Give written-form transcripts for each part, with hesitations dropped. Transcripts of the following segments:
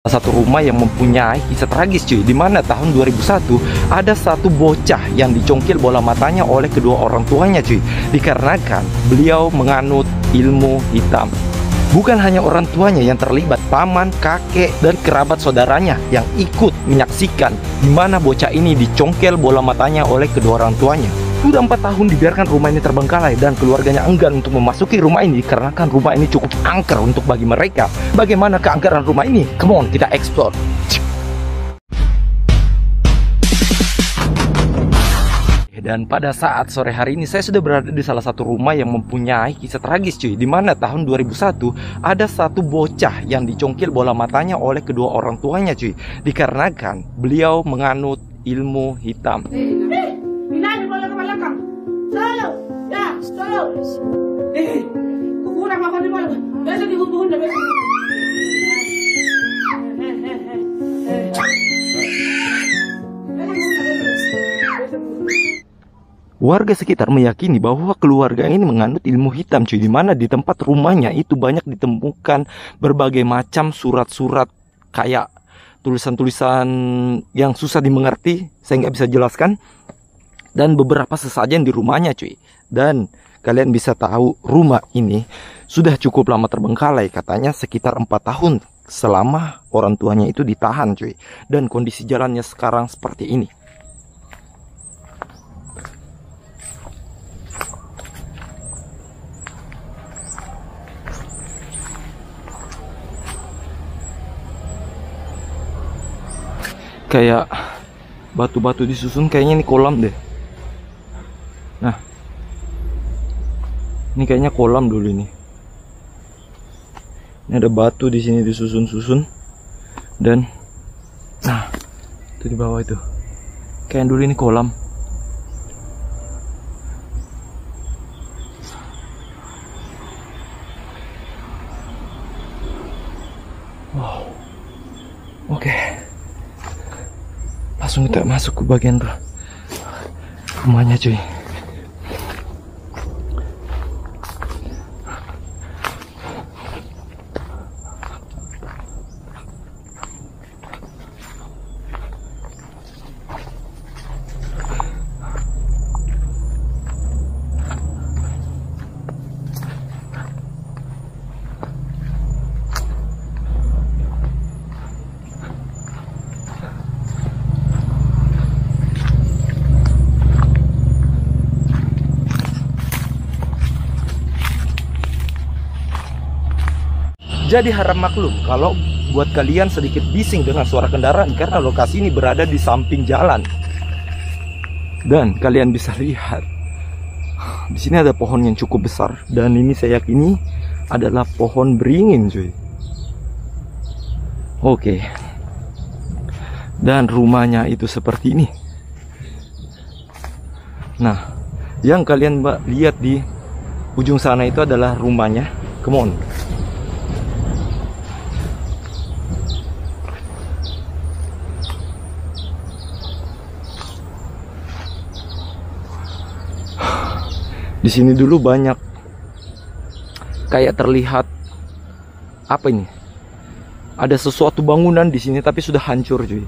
Satu rumah yang mempunyai kisah tragis cuy, di mana tahun 2001 ada satu bocah yang dicongkil bola matanya oleh kedua orang tuanya cuy, dikarenakan beliau menganut ilmu hitam. Bukan hanya orang tuanya yang terlibat, paman, kakek, dan kerabat saudaranya yang ikut menyaksikan di mana bocah ini dicongkel bola matanya oleh kedua orang tuanya. Sudah 4 tahun dibiarkan rumah ini terbengkalai dan keluarganya enggan untuk memasuki rumah ini karena kan rumah ini cukup angker untuk bagi mereka. Bagaimana keangkeran rumah ini? Come on, kita explore. Dan pada saat sore hari ini saya sudah berada di salah satu rumah yang mempunyai kisah tragis cuy, di mana tahun 2001 ada satu bocah yang dicongkil bola matanya oleh kedua orang tuanya cuy, dikarenakan beliau menganut ilmu hitam. Warga sekitar meyakini bahwa keluarga ini menganut ilmu hitam cuy, di mana di tempat rumahnya itu banyak ditemukan berbagai macam surat-surat kayak tulisan-tulisan yang susah dimengerti, saya nggak bisa jelaskan, dan beberapa sesajen di rumahnya cuy. Dan kalian bisa tahu rumah ini sudah cukup lama terbengkalai, katanya sekitar 4 tahun selama orang tuanya itu ditahan cuy, dan kondisi jalannya sekarang seperti ini. Kayak batu-batu disusun, kayaknya ini kolam deh. Nah, ini kayaknya kolam dulu ini. Ini ada batu di sini disusun-susun, dan nah itu di bawah itu. Kayak dulu ini kolam. Wow, oke. Langsung kita masuk ke bagian rumahnya cuy. Jadi harap maklum kalau buat kalian sedikit bising dengan suara kendaraan karena lokasi ini berada di samping jalan. Dan kalian bisa lihat di sini ada pohon yang cukup besar, dan ini saya yakini adalah pohon beringin cuy. Oke. Dan rumahnya itu seperti ini. Nah, yang kalian lihat di ujung sana itu adalah rumahnya. Come on. Di sini dulu banyak kayak terlihat apa ini? Ada sesuatu bangunan di sini tapi sudah hancur cuy.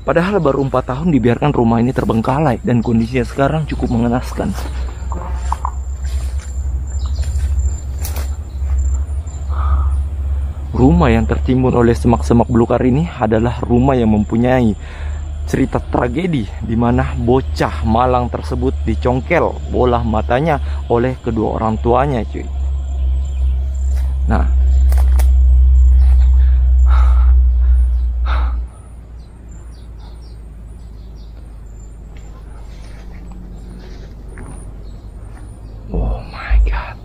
Padahal baru 4 tahun dibiarkan rumah ini terbengkalai dan kondisinya sekarang cukup mengenaskan. Rumah yang tertimbun oleh semak-semak belukar ini adalah rumah yang mempunyai cerita tragedi di mana bocah malang tersebut dicongkel bola matanya oleh kedua orang tuanya cuy. Nah, oh my god,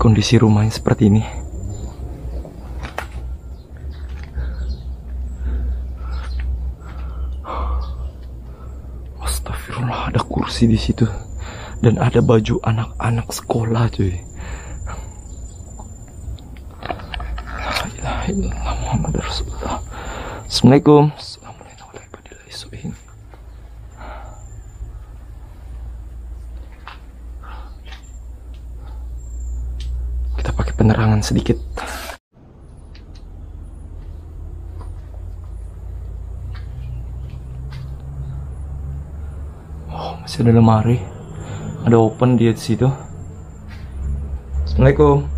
kondisi rumahnya seperti ini. Ada kursi di situ dan ada baju anak-anak sekolah cuy. La ilaha illallah Muhammad Rasulullah. Assalamualaikum. Assalamualaikum warahmatullahi wabarakatuh. Kita pakai penerangan sedikit. Oh, masih ada lemari. Ada open dia di situ. Assalamualaikum.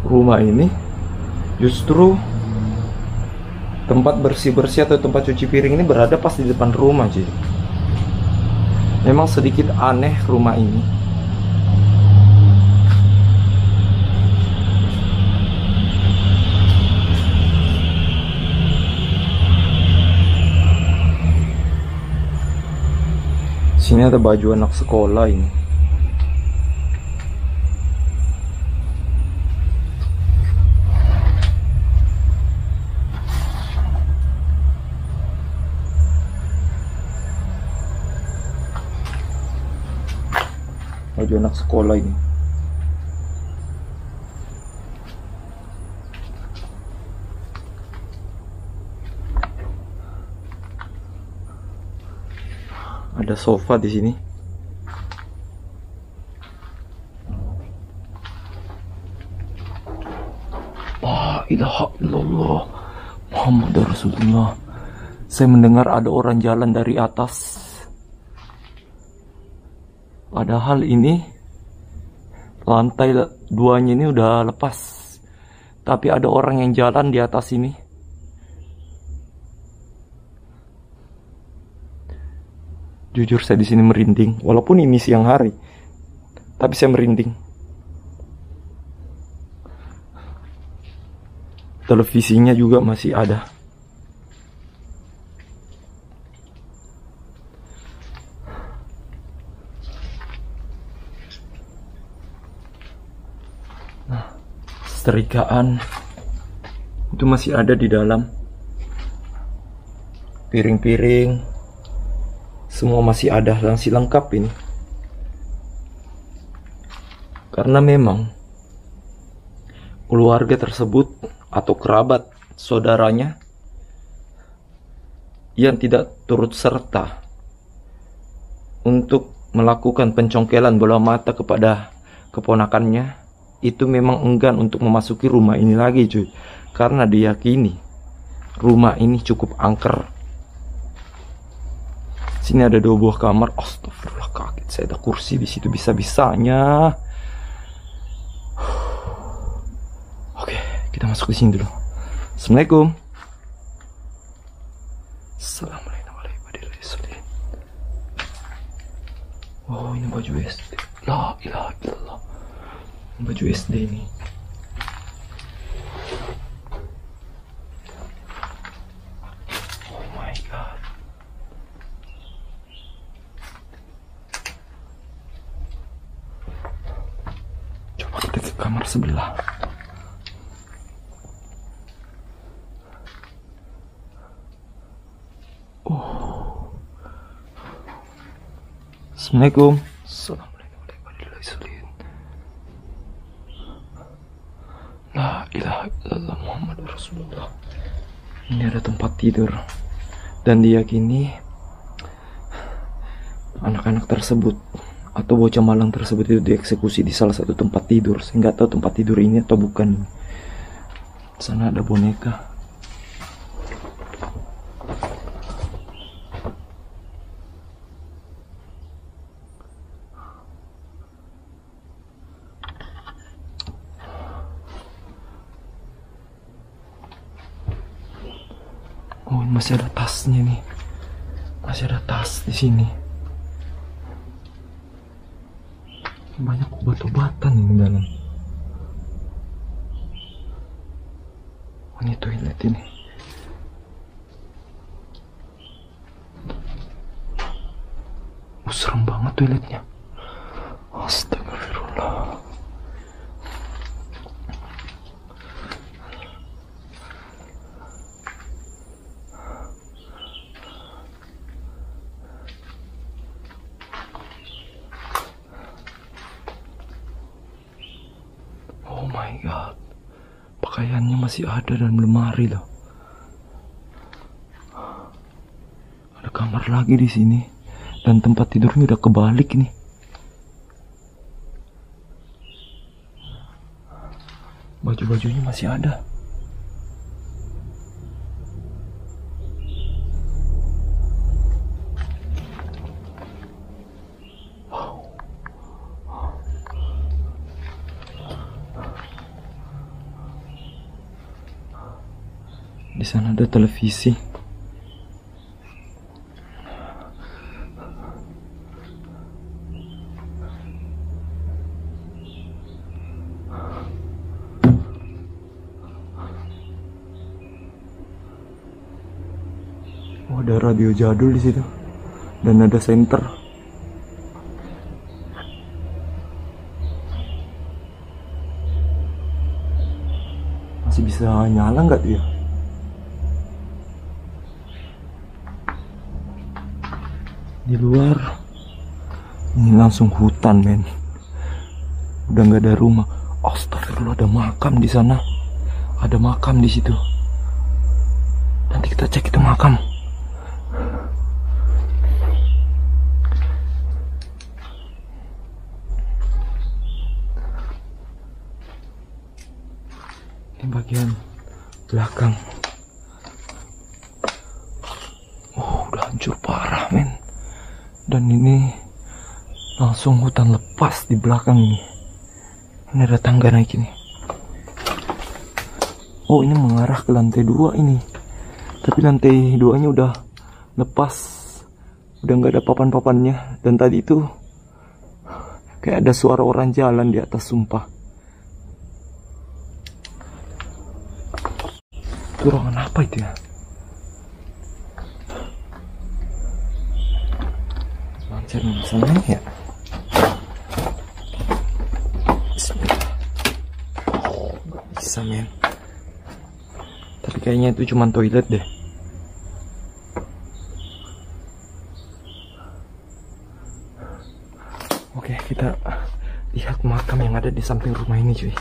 Rumah ini justru tempat bersih-bersih atau tempat cuci piring ini berada pas di depan rumah, cuy. Memang sedikit aneh rumah ini. Sini ada baju anak sekolah ini. Baju anak sekolah ini. Ada sofa di sini. La ilaha illallah Muhammad Rasulullah. Saya mendengar ada orang jalan dari atas. Padahal ini lantai 2-nya ini udah lepas. Tapi ada orang yang jalan di atas ini. Jujur saya di sini merinding, walaupun ini siang hari, tapi saya merinding. Televisinya juga masih ada. Nah, setrikaan itu masih ada di dalam. Piring-piring semua masih ada, masih lengkap ini. Karena memang keluarga tersebut atau kerabat saudaranya yang tidak turut serta untuk melakukan pencongkelan bola mata kepada keponakannya, itu memang enggan untuk memasuki rumah ini lagi, cuy. Karena diyakini rumah ini cukup angker. Sini ada 2 buah kamar. Astagfirullah, kaget saya. Ada kursi di situ bisa-bisanya. Oke, kita masuk di sini dulu. Assalamualaikum. Assalamualaikum warahmatullahi wabarakatuh. Oh, ini baju SD. La ilaha illallah. Baju SD ini. Kita ke kamar sebelah. Oh. Assalamualaikum. Assalamualaikum warahmatullahi wabarakatuh. La ilaha illallah Muhammad Rasulullah. Ini ada tempat tidur. Dan diyakini anak-anak tersebut atau bocah malang tersebut itu dieksekusi di salah satu tempat tidur. Saya nggak tahu tempat tidur ini atau bukan. Sana ada boneka. Oh, masih ada tasnya nih. Masih ada tas di sini. Banyak obat-obatan ini dalam. Oh, ini toilet ini. Oh, serem banget toiletnya. Astagfirullah. Oh my god, pakaiannya masih ada dalam lemari loh. Ada kamar lagi di sini dan tempat tidurnya udah kebalik nih. Baju-bajunya masih ada. Di sana ada televisi. Oh, ada radio jadul di situ. Dan ada senter. Masih bisa nyala nggak dia? Di luar ini langsung hutan, men. Udah nggak ada rumah. Astagfirullah, ada makam di sana. Ada makam di situ. Nanti kita cek itu makam. Ini bagian belakang. Oh, udah hancur parah, men. Dan ini langsung hutan lepas di belakang ini. Ini ada tangga naik ini. Oh, ini mengarah ke lantai 2 ini. Tapi lantai 2-nya udah lepas. Udah nggak ada papan-papannya. Dan tadi itu kayak ada suara orang jalan di atas, sumpah. Itu ruangan apa itu ya? Lancar misalnya ya. Bismillah. Oh, nggak bisa, men. Tapi kayaknya itu cuma toilet deh. Oke, kita lihat makam yang ada di samping rumah ini, cuy.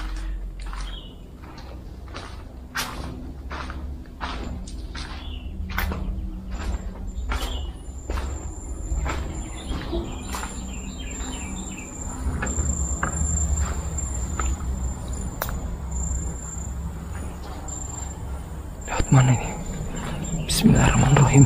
Lihat mana ini? Bismillahirrahmanirrahim.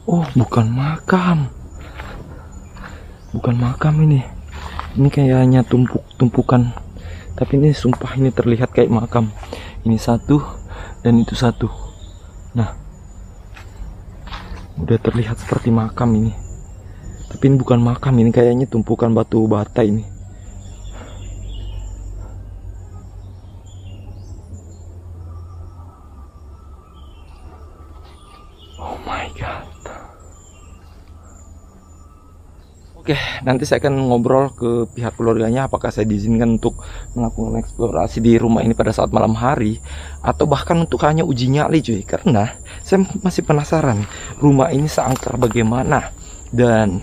Oh, bukan makam. Bukan makam ini. Ini kayaknya tumpukan. Tapi ini sumpah ini terlihat kayak makam. Ini satu dan itu satu. Nah, udah terlihat seperti makam ini. Tapi ini bukan makam, ini kayaknya tumpukan batu bata ini. Oh my god. Oke, nanti saya akan ngobrol ke pihak keluarganya apakah saya diizinkan untuk melakukan eksplorasi di rumah ini pada saat malam hari atau bahkan untuk hanya uji nyali, cuy. Karena saya masih penasaran rumah ini seangker bagaimana, dan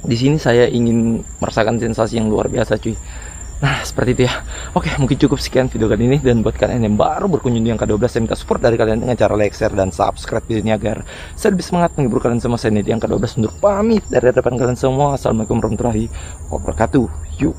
di sini saya ingin merasakan sensasi yang luar biasa, cuy. Nah, seperti itu ya. Oke, mungkin cukup sekian video kali ini. Dan buat kalian yang baru berkunjung di yang ke-12, saya minta support dari kalian dengan cara like, share, dan subscribe video ini agar saya lebih semangat menghibur kalian semua. Saya di yang ke-12 untuk pamit dari hadapan kalian semua. Assalamualaikum warahmatullahi wabarakatuh. Yuk.